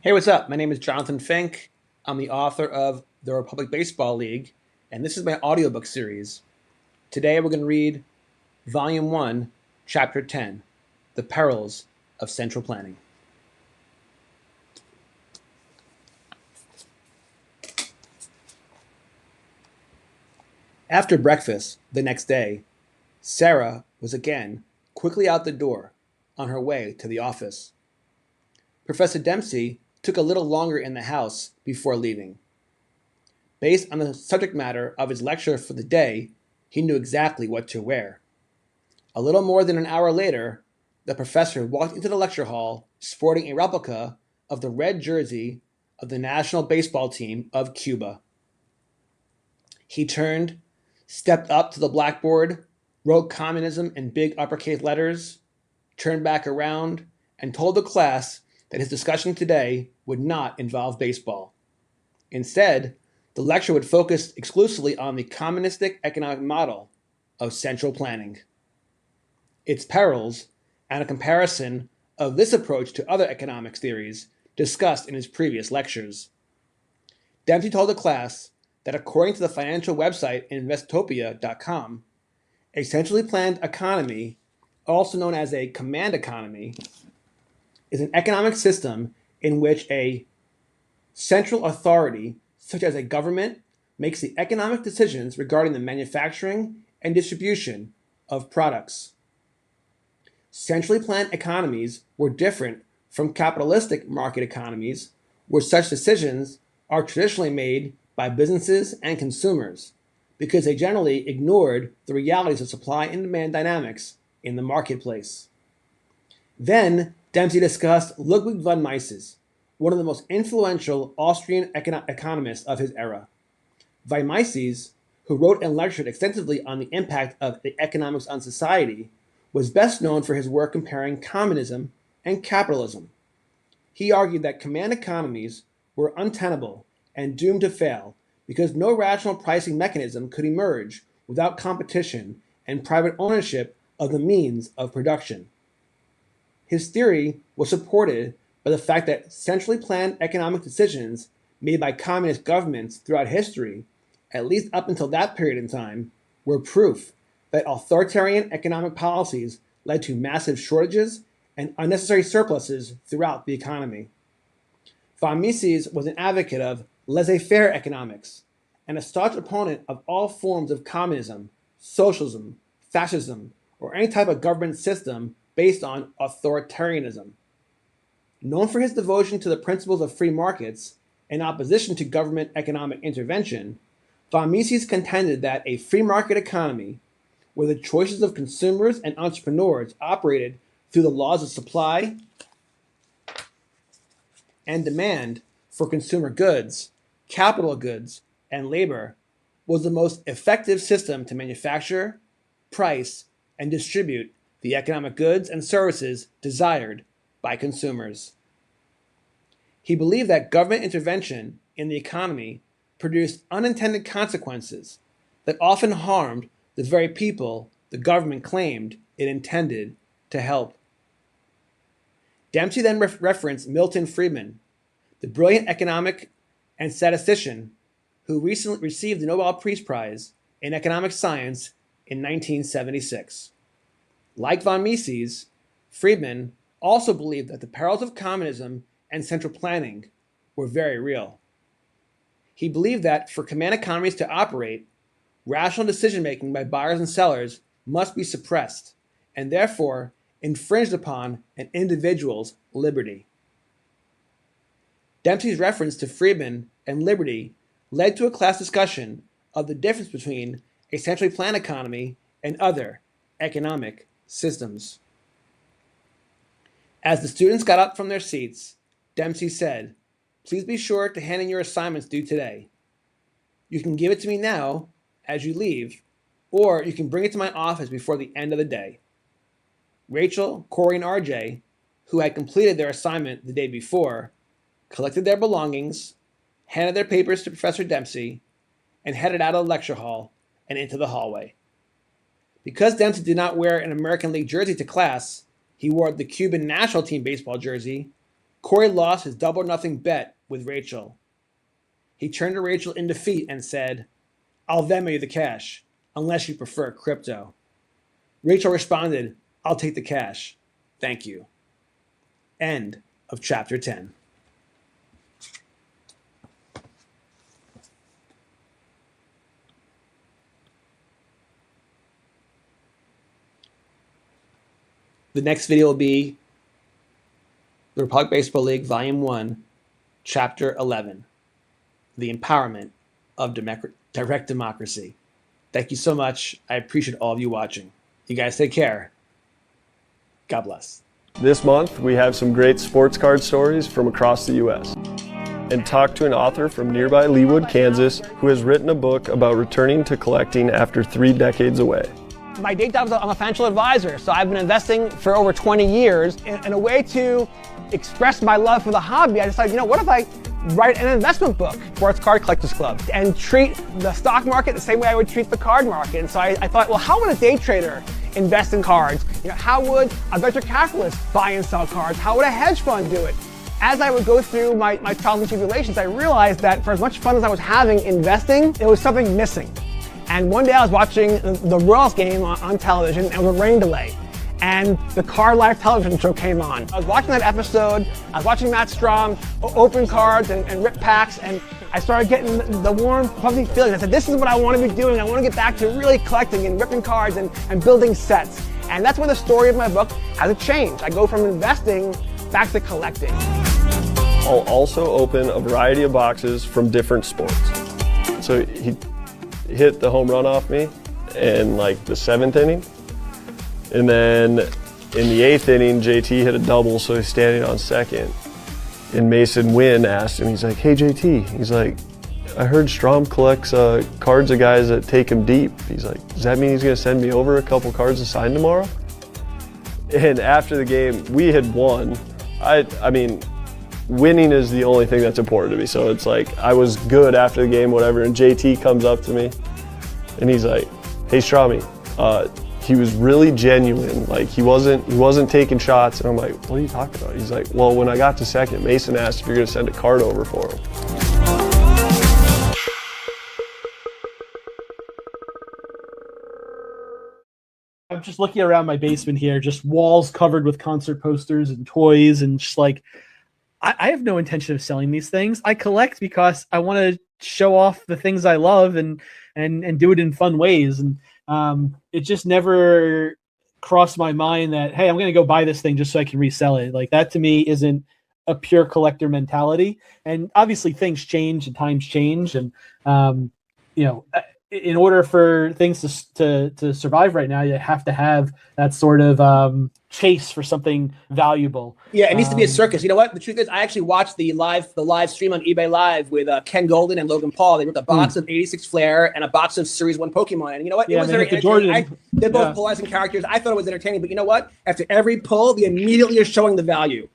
Hey, what's up? My name is Jonathan Fink. I'm the author of the Republic Baseball League, and this is my audiobook series. Today we're going to read Volume 1, Chapter 10, The Perils of Central Planning. After breakfast the next day, Sarah was again quickly out the door on her way to the office. Professor Dempsey took a little longer in the house before leaving. Based on the subject matter of his lecture for the day, he knew exactly what to wear. A little more than an hour later, the professor walked into the lecture hall sporting a replica of the red jersey of the national baseball team of Cuba. He turned, stepped up to the blackboard, wrote communism in big uppercase letters, turned back around, and told the class that his discussion today would not involve baseball. Instead, the lecture would focus exclusively on the communistic economic model of central planning, its perils, and a comparison of this approach to other economics theories discussed in his previous lectures. Dempsey told the class that according to the financial website Investopia.com, a centrally planned economy, also known as a command economy, is an economic system in which a central authority, such as a government, makes the economic decisions regarding the manufacturing and distribution of products. Centrally planned economies were different from capitalistic market economies, where such decisions are traditionally made by businesses and consumers, because they generally ignored the realities of supply and demand dynamics in the marketplace. Then Dempsey discussed Ludwig von Mises, one of the most influential Austrian economists of his era. Von Mises, who wrote and lectured extensively on the impact of the economics on society, was best known for his work comparing communism and capitalism. He argued that command economies were untenable and doomed to fail because no rational pricing mechanism could emerge without competition and private ownership of the means of production. His theory was supported by the fact that centrally planned economic decisions made by communist governments throughout history, at least up until that period in time, were proof that authoritarian economic policies led to massive shortages and unnecessary surpluses throughout the economy. Von Mises was an advocate of laissez-faire economics and a staunch opponent of all forms of communism, socialism, fascism, or any type of government system based on authoritarianism. Known for his devotion to the principles of free markets in opposition to government economic intervention, von Mises contended that a free market economy, where the choices of consumers and entrepreneurs operated through the laws of supply and demand for consumer goods, capital goods, and labor, was the most effective system to manufacture, price, and distribute the economic goods and services desired by consumers. He believed that government intervention in the economy produced unintended consequences that often harmed the very people the government claimed it intended to help. Dempsey then referenced Milton Friedman, the brilliant economic and statistician who recently received the Nobel Peace Prize in economic science in 1976. Like von Mises, Friedman also believed that the perils of communism and central planning were very real. He believed that for command economies to operate, rational decision-making by buyers and sellers must be suppressed and therefore infringed upon an individual's liberty. Dempsey's reference to Friedman and liberty led to a class discussion of the difference between a centrally planned economy and other economic systems. As the students got up from their seats, Dempsey said, "Please be sure to hand in your assignments due today. You can give it to me now as you leave, or you can bring it to my office before the end of the day." Rachel, Corey, and RJ, who had completed their assignment the day before, collected their belongings, handed their papers to Professor Dempsey, and headed out of the lecture hall and into the hallway. Because Dempsey did not wear an American League jersey to class, he wore the Cuban national team baseball jersey. Corey lost his double or nothing bet with Rachel. He turned to Rachel in defeat and said, "I'll Venmo you the cash, unless you prefer crypto." Rachel responded, "I'll take the cash. Thank you." End of chapter 10. The next video will be the Republic Baseball League Volume 1, Chapter 11, The Empowerment of Direct Democracy. Thank you so much. I appreciate all of you watching. You guys take care. God bless. This month, we have some great sports card stories from across the U.S. and talk to an author from nearby Leawood, Kansas, who has written a book about returning to collecting after 3 decades away. My day job is I'm a financial advisor, so I've been investing for over 20 years. In a way to express my love for the hobby, I decided, what if I write an investment book, Sports Card Collectors Club, and treat the stock market the same way I would treat the card market. And so I thought, well, how would a day trader invest in cards? How would a venture capitalist buy and sell cards? How would a hedge fund do it? As I would go through my trials and tribulations, I realized that for as much fun as I was having investing, there was something missing. And one day I was watching the Royals game on television, and it was a rain delay. And the Card Life television show came on. I was watching that episode, I was watching Matt Strom open cards and rip packs, and I started getting the warm, fuzzy feeling. I said, this is what I want to be doing. I want to get back to really collecting and ripping cards and building sets. And that's where the story of my book has changed. I go from investing back to collecting. I'll also open a variety of boxes from different sports. So he hit the home run off me in like the 7th inning. And then in the 8th inning, JT hit a double, so he's standing on second. And Mason Wynn asked him, he's like, "Hey JT," he's like, "I heard Strom collects cards of guys that take him deep." He's like, "Does that mean he's gonna send me over a couple cards to sign tomorrow?" And after the game, we had won. I mean, winning is the only thing that's important to me. So it's like, I was good after the game, whatever, and JT comes up to me and he's like, "Hey Stromy," he was really genuine. Like he wasn't taking shots. And I'm like, "What are you talking about?" He's like, "Well, when I got to second, Mason asked if you're gonna send a card over for him." I'm just looking around my basement here, just walls covered with concert posters and toys, and just like, I have no intention of selling these things. I collect because I want to show off the things I love and do it in fun ways. And it just never crossed my mind that, hey, I'm going to go buy this thing just so I can resell it. Like that to me isn't a pure collector mentality. And obviously things change and times change. And, in order for things to survive right now, you have to have that sort of chase for something valuable. Yeah, it needs to be a circus. You know what? The truth is, I actually watched the live stream on eBay Live with Ken Golden and Logan Paul. They ripped a box of 86 Flair and a box of Series 1 Pokemon. And you know what? It was very entertaining. They're both polarizing characters. I thought it was entertaining. But you know what? After every pull, they immediately are showing the value.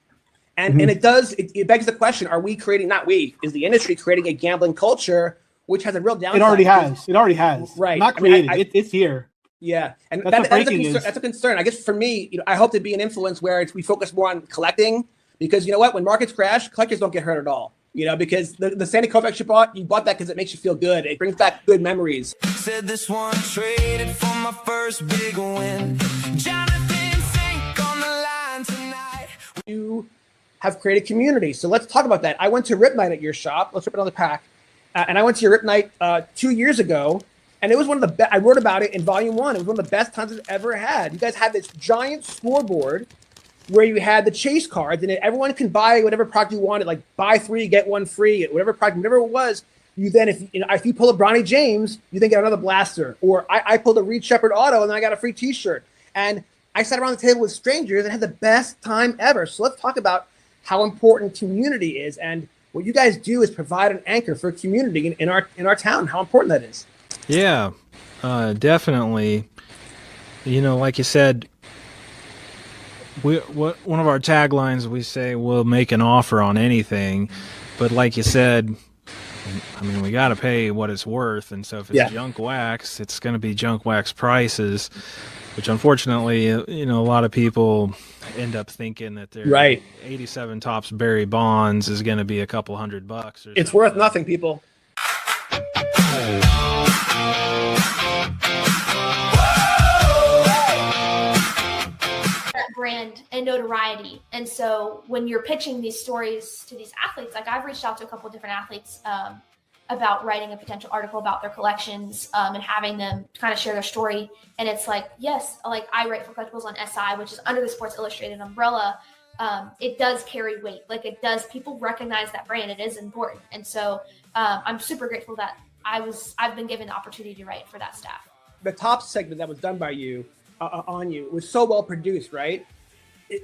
And it begs the question, are we creating, not we, is the industry creating a gambling culture which has a real downside? It already has. Right. Not created. It's here. Yeah, and that's a concern. I guess for me, I hope to be an influence where we focus more on collecting, because you know what, when markets crash, collectors don't get hurt at all. Because the Sandy Koufax you bought that because it makes you feel good. It brings back good memories. Said this one traded for my first big win. Jonathan Fink on the line tonight. You have created community, so let's talk about that. I went to Rip Night at your shop. Let's rip another pack. And I went to your Rip Night 2 years ago, and it was one of the best. I wrote about it in Volume 1. It was one of the best times I've ever had. You guys had this giant scoreboard where you had the chase cards, and everyone can buy whatever product you wanted, like buy 3, get 1 free, whatever product, whatever it was. You then, if you pull a Bronny James, you then get another blaster. Or I pulled a Reed Shepherd auto, and then I got a free T-shirt. And I sat around the table with strangers and had the best time ever. So let's talk about how important community is. And what you guys do is provide an anchor for community in our town. How important that is. Yeah, definitely. Like you said, one of our taglines, we say we'll make an offer on anything, but like you said, I mean, we got to pay what it's worth, and so if it's junk wax, it's going to be junk wax prices. which unfortunately, a lot of people end up thinking that their Right. 87 Tops Barry Bonds is going to be a couple $100 or It's something. worth nothing, people. Brand and notoriety. And so when you're pitching these stories to these athletes, like I've reached out to a couple of different athletes about writing a potential article about their collections and having them kind of share their story. And it's like, yes, like I write for collectibles on SI, which is under the Sports Illustrated umbrella. It does carry weight. Like it does, people recognize that brand. It is important. And so I'm super grateful that I've been given the opportunity to write for that staff. The top segment that was done by you on you was so well produced, right?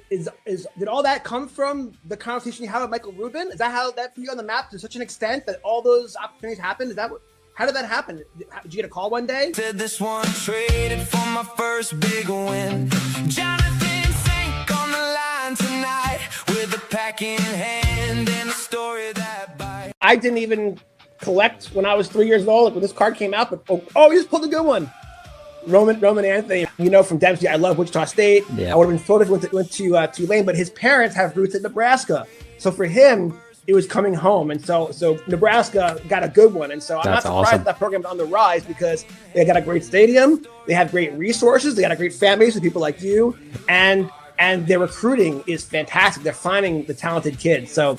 Did all that come from the conversation you had with Michael Rubin? Is that how that put you on the map to such an extent that all those opportunities happened? How did that happen? Did you get a call one day? Said this one traded for my first big win. Jonathan Fink on the line tonight with a pack in hand and a story that bites. I didn't even collect when I was 3 years old. Like when this card came out, but oh, he just pulled a good one. Roman Anthony, from Dempsey, I love Wichita State. Yeah. I would have been thrilled if he went to Tulane, but his parents have roots in Nebraska. So for him, it was coming home. And so Nebraska got a good one. And so I'm not That's surprised awesome. that program's on the rise because they got a great stadium. They have great resources. They got a great fan base with people like you. And their recruiting is fantastic. They're finding the talented kids. So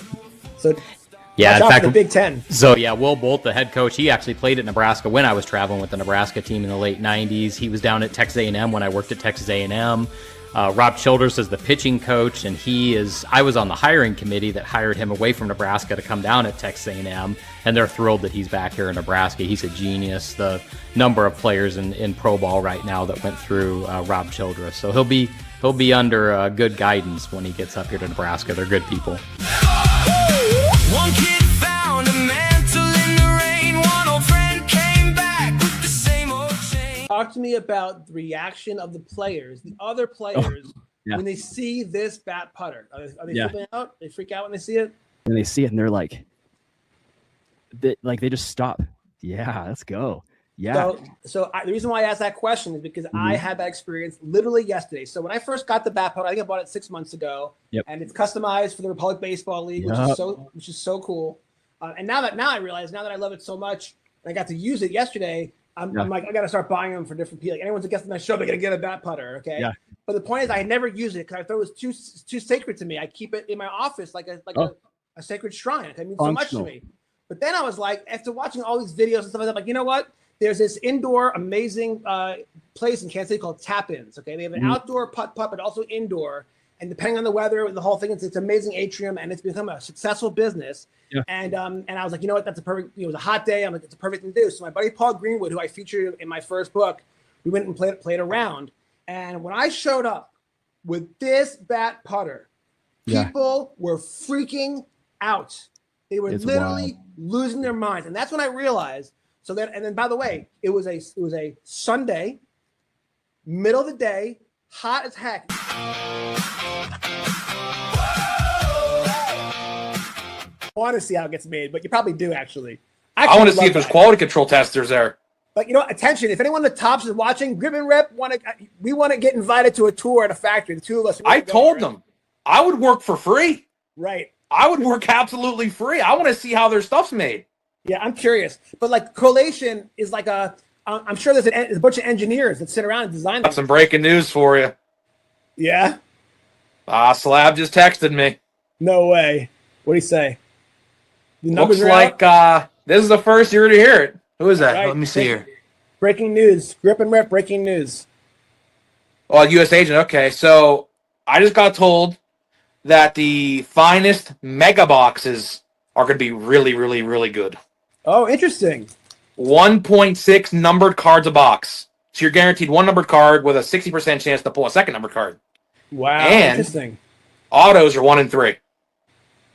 Yeah, watch in out fact, for the Big Ten. So yeah, Will Bolt, the head coach, he actually played at Nebraska when I was traveling with the Nebraska team in the late 90s. He was down at Texas A&M when I worked at Texas A&M. Rob Childress is the pitching coach, and I was on the hiring committee that hired him away from Nebraska to come down at Texas A&M, and they're thrilled that he's back here in Nebraska. He's a genius. The number of players in pro ball right now that went through Rob Childress, so he'll be under good guidance when he gets up here to Nebraska. They're good people. One kid found a mantle in the rain. One old friend came back with the same old chain. Talk to me about the reaction of the players, the other players, when they see this bat putter. Are they flipping out? They freak out when they see it? And they see it and they're like, they just stop. Yeah, let's go. Yeah. So the reason why I asked that question is because I had that experience literally yesterday. So when I first got the bat putter, I think I bought it 6 months ago, and it's customized for the Republic Baseball League, which is so cool. And now that I realize, now that I love it so much, and I got to use it yesterday, I'm like, I got to start buying them for different people. Like anyone's a guest on my show, they're gonna get a bat putter, okay? Yeah. But the point is, I never use it because I thought it was too sacred to me. I keep it in my office like a sacred shrine. It means so much to me. But then I was like, after watching all these videos and stuff like that, I'm like, you know what? There's this indoor amazing place in Kansas City called Tap-Ins. Okay, they have an outdoor putt, but also indoor. And depending on the weather, the whole thing, it's amazing atrium, and it's become a successful business. Yeah. And I was like, you know what? That's a perfect. It was a hot day. I'm like, it's a perfect thing to do. So my buddy Paul Greenwood, who I featured in my first book, we went and played around. And when I showed up with this bat putter, people were freaking out. They were literally losing their minds, and that's when I realized. So then, and then by the way, it was a Sunday, middle of the day, hot as heck. I want to see how it gets made, but you probably do actually. I want to see if there's quality control testers there. But attention! If anyone in the tops is watching, Grip and Rep we want to get invited to a tour at a factory. The two of us. I told them I would work for free. Right. I would work absolutely free. I want to see how their stuff's made. Yeah, I'm curious. But like collation is like I'm sure there's a bunch of engineers that sit around and design. Got some breaking news for you. Yeah. Slab just texted me. No way. What do you say? Looks like this is the first year to hear it. Who is that? Right. Let me see here. Breaking news. Grip and Rep. Breaking news. Oh, U.S. agent. Okay, so I just got told that the finest mega boxes are going to be really, really, really good. Oh, interesting. 1.6 numbered cards a box. So you're guaranteed one numbered card with a 60% chance to pull a second numbered card. Wow, and interesting. Autos are 1 in 3.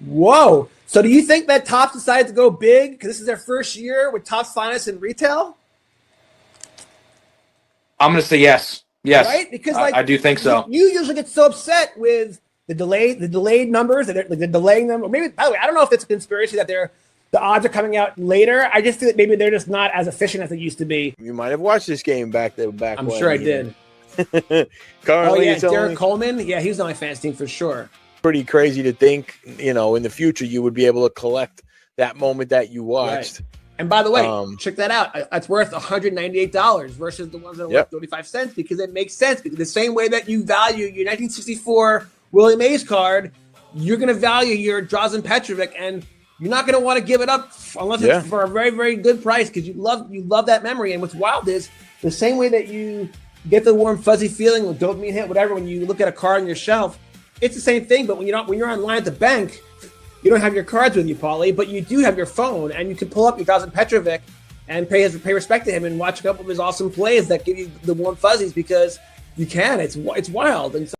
Whoa. So do you think that Topps decided to go big because this is their first year with Topps Finest in retail? I'm going to say yes. Yes. Right? Because I do think so. You usually get so upset with the delayed numbers, they're delaying them. Or maybe, by the way, I don't know if it's a conspiracy that the odds are coming out later. I just think that maybe they're just not as efficient as they used to be. You might have watched this game back I'm when. sure I did. Oh yeah, it's only Derek Coleman. Yeah, he's on my fantasy team for sure. pretty crazy to think, in the future you would be able to collect that moment that you watched. Right. And by the way, check that out. It's worth $198 versus the ones that are worth 35 cents because it makes sense. Because the same way that you value your 1964 Willie Mays card, you're going to value your Drazen Petrovic, and you're not going to want to give it up unless it's for a very, very good price because you love that memory. And what's wild is the same way that you get the warm fuzzy feeling with dopamine hit, whatever, when you look at a card on your shelf, it's the same thing. But when you're online at the bank, you don't have your cards with you, Paulie, but you do have your phone, and you can pull up your Drazen Petrovic and pay respect to him and watch a couple of his awesome plays that give you the warm fuzzies because you can. It's wild. And so